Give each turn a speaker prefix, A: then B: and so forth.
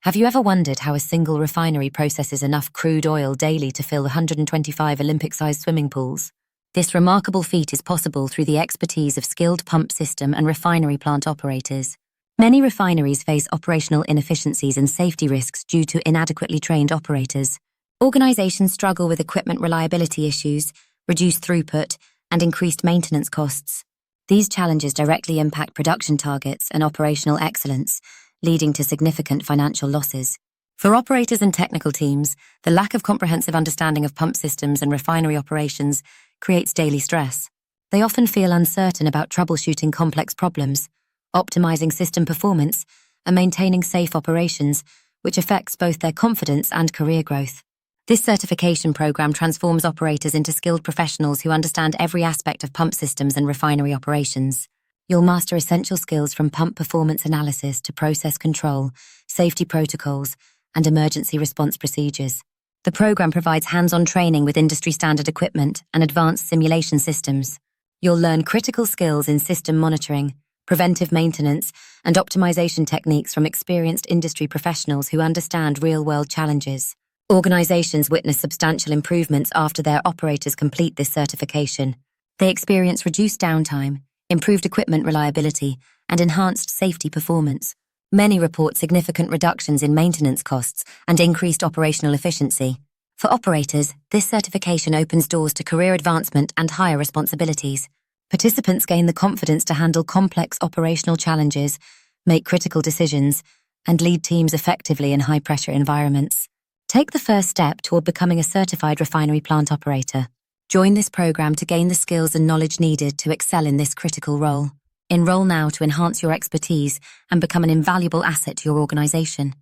A: Have you ever wondered how a single refinery processes enough crude oil daily to fill 125 Olympic-sized swimming pools? This remarkable feat is possible through the expertise of skilled pump system and refinery plant operators. Many refineries face operational inefficiencies and safety risks due to inadequately trained operators. Organizations struggle with equipment reliability issues, reduced throughput, and increased maintenance costs. These challenges directly impact production targets and operational excellence, leading to significant financial losses. For operators and technical teams, the lack of comprehensive understanding of pump systems and refinery operations creates daily stress. They often feel uncertain about troubleshooting complex problems, optimizing system performance, and maintaining safe operations, which affects both their confidence and career growth. This certification program transforms operators into skilled professionals who understand every aspect of pump systems and refinery operations. You'll master essential skills from pump performance analysis to process control, safety protocols, and emergency response procedures. The program provides hands-on training with industry-standard equipment and advanced simulation systems. You'll learn critical skills in system monitoring, preventive maintenance, and optimization techniques from experienced industry professionals who understand real-world challenges. Organizations witness substantial improvements after their operators complete this certification. They experience reduced downtime, improved equipment reliability, and enhanced safety performance. Many report significant reductions in maintenance costs and increased operational efficiency. For operators, this certification opens doors to career advancement and higher responsibilities. Participants gain the confidence to handle complex operational challenges, make critical decisions, and lead teams effectively in high-pressure environments. Take the first step toward becoming a certified refinery plant operator. Join this program to gain the skills and knowledge needed to excel in this critical role. Enroll now to enhance your expertise and become an invaluable asset to your organization.